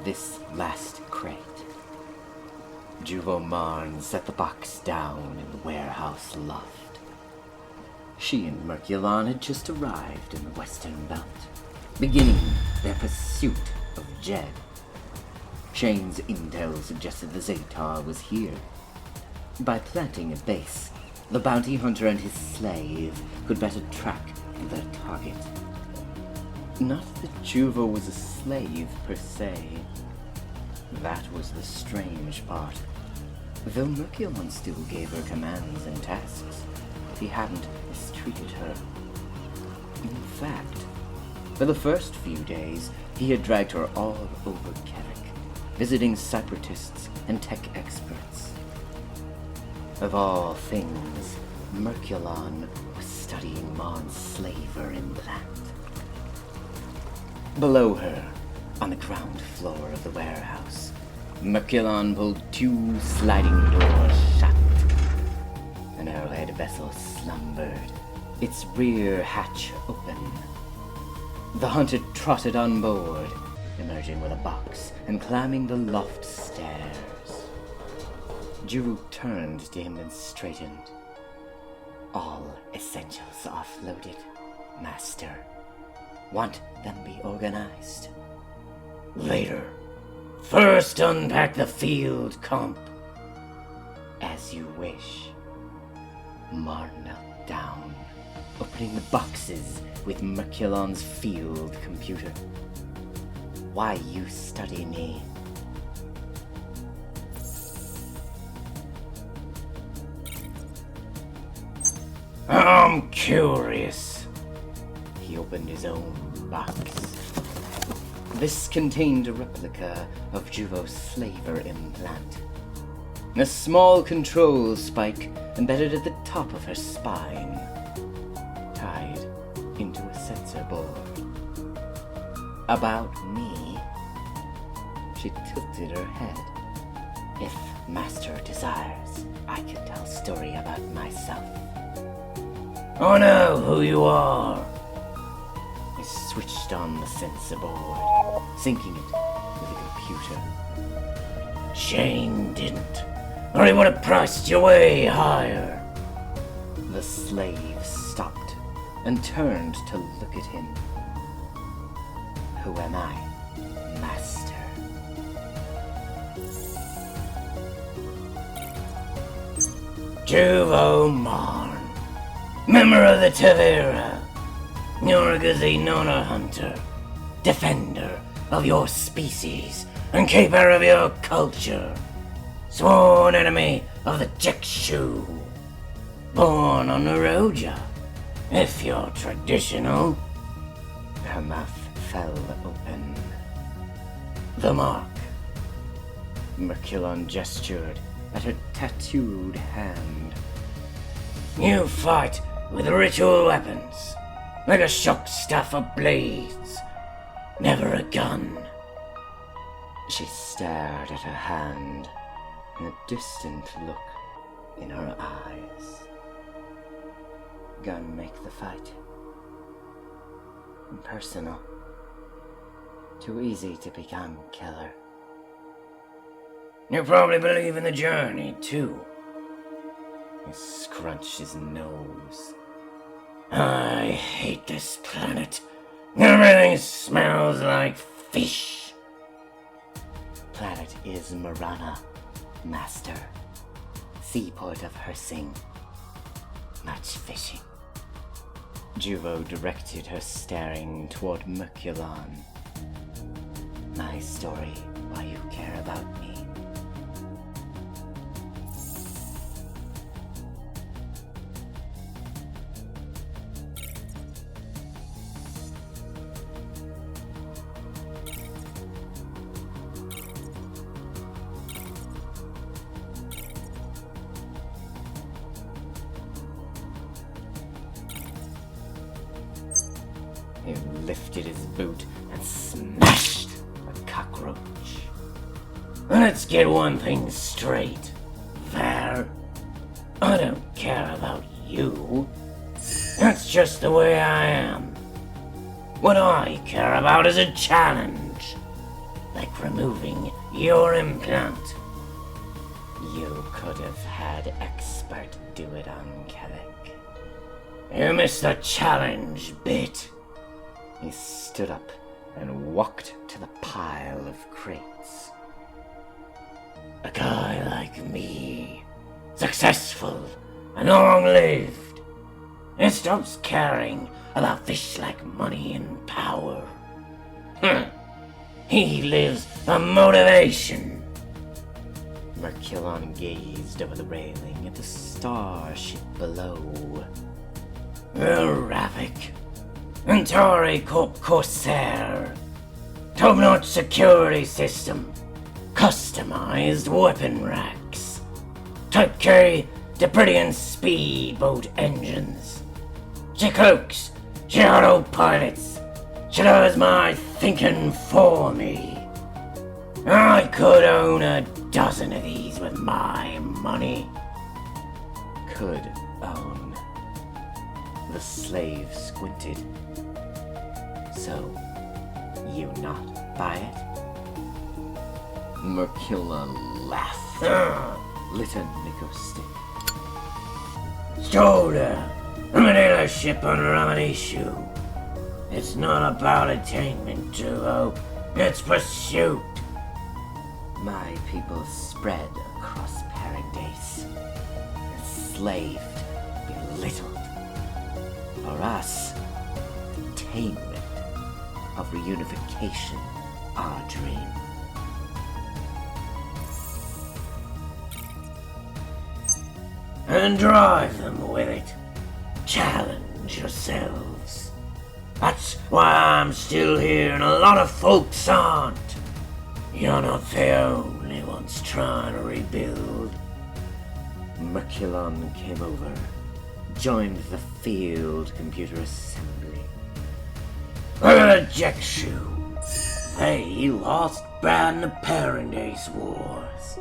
this last crate. Juvo Marn set the box down in the warehouse loft. She and Merculon had just arrived in the Western Belt, beginning their pursuit of Jed. Shane's intel suggested the Zetar was here. By planting a base, the bounty hunter and his slave could better track their target. Not that Juvo was a slave per se. That was the strange part. Though Merculon still gave her commands and tasks, he hadn't mistreated her. In fact, for the first few days, he had dragged her all over Kevik, visiting separatists and tech experts. Of all things, Merculon was studying Mon's slaver implant. Below her, on the ground floor of the warehouse, Merculon pulled 2 sliding doors shut. An arrowhead vessel slumbered, its rear hatch open. The hunter trotted on board, emerging with a box and climbing the loft stairs. Juru turned to him and straightened. All essentials offloaded, Master. Want them be organized? Later. First unpack the field comp. As you wish. Mar knelt down, opening the boxes with Merculon's field computer. Why you study me? I'm curious. He opened his own box. This contained a replica of Juvo's slaver implant. A small control spike embedded at the top of her spine, tied into a sensor board. About me? She tilted her head. If Master desires, I can tell a story about myself. I know who you are. He switched on the sensor board, syncing it with the computer. Shane didn't, or he would have priced you way higher. The slave stopped and turned to look at him. Who am I, Master? Juvo Marn, member of the Tavera. You're a Gazinona hunter, defender of your species and keeper of your culture. Sworn enemy of the Jekshu. Born on Naroja, if you're traditional. Her mouth fell open. The mark. Merculon gestured at her tattooed hand. You fight with ritual weapons, like a shock staff of blades, never a gun. She stared at her hand, and a distant look in her eyes. Gun make the fight impersonal. Too easy to become killer. You probably believe in the journey, too. He scrunched his nose. I hate this planet. Everything smells like fish. Planet is Marana, Master. Seaport of Hersing. Much fishing. Juvo directed her staring toward Merculon. My story, why you care about me. He lifted his boot and smashed a cockroach. Let's get one thing straight, Var. I don't care about you. That's just the way I am. What I care about is a challenge. The like removing your implant. You could have had expert do it on Kellic. You missed the challenge, Bit. He stood up and walked to the pile of crates. A guy like me, successful and long-lived, he stops caring about fish like money and power. He lives for motivation. Merculon gazed over the railing at the starship below. Ravik, Antauri Corp Corsair, top-notch security system, customized weapon racks, Type K Depridian speedboat engines. She cloaks, she autopilots, she does my thinking for me. I could own a dozen of these with my money. Could own. The slave squinted. So, you not buy it? Merculon laughed. Lit a Nico stick. Shoulder, I'm a dealership on Ramanishu. It's not about attainment, Juvo. It's pursuit. My people spread across Paradise, enslaved, belittled. For us, attainment of reunification, our dream. And drive them with it. Challenge yourselves. That's why I'm still here and a lot of folks aren't. You're not the only ones trying to rebuild. Merculon came over, joined the field computer assembly. Look at the Jekshu. They lost bad in the Paradise Wars.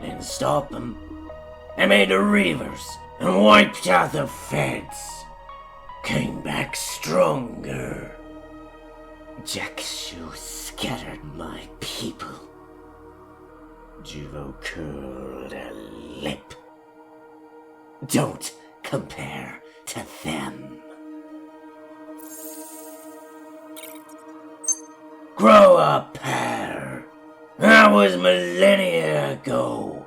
Didn't stop them. They made the Reavers and wiped out the feds. Came back stronger. Jekshu scattered my people. Juvo curled a lip. Don't compare to them. Grow up, pair. That was millennia ago.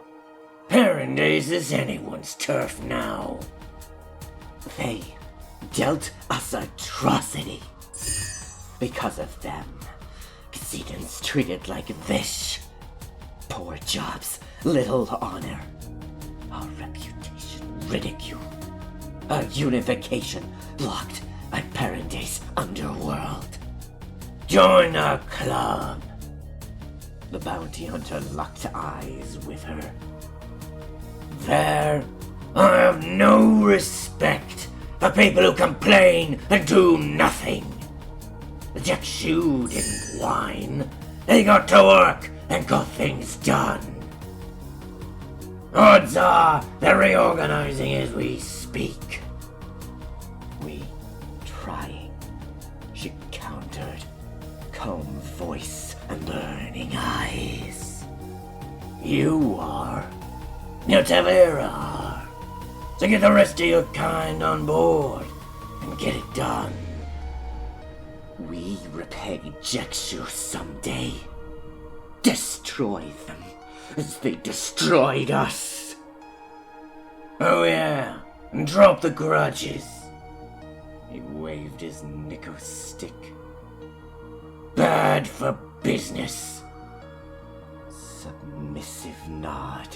Paradise is anyone's turf now. They dealt us atrocity. Because of them, Xenon's treated like this. Poor jobs, little honor. Our reputation ridiculed. Our unification blocked by Paradise underworld. Join our club. The bounty hunter locked eyes with her. There, I have no respect for people who complain and do nothing. The Jekshu didn't whine. They got to work and got things done. Odds are they're reorganizing as we speak. We trying, she countered, calm voice and burning eyes. You are. You Tavera are. So get the rest of your kind on board and get it done. We repay Jekshu someday. Destroy them as they destroyed us. Oh yeah, and drop the grudges. He waved his Nico stick. Bad for business. Submissive nod.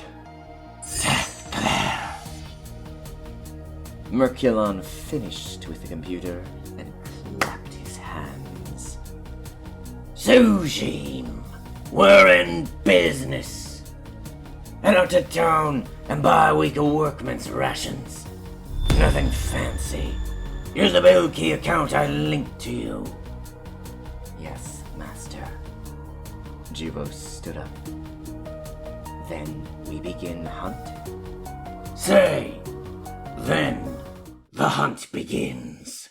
Death glare. Merculon finished with the computer and clapped his hands. Sujim, we're in business. Head out to town and buy a week of workman's rations. Nothing fancy. Here's the bill key account I linked to you. Yes, master. Juvo stood up. Then we begin hunt? Say, then the hunt begins.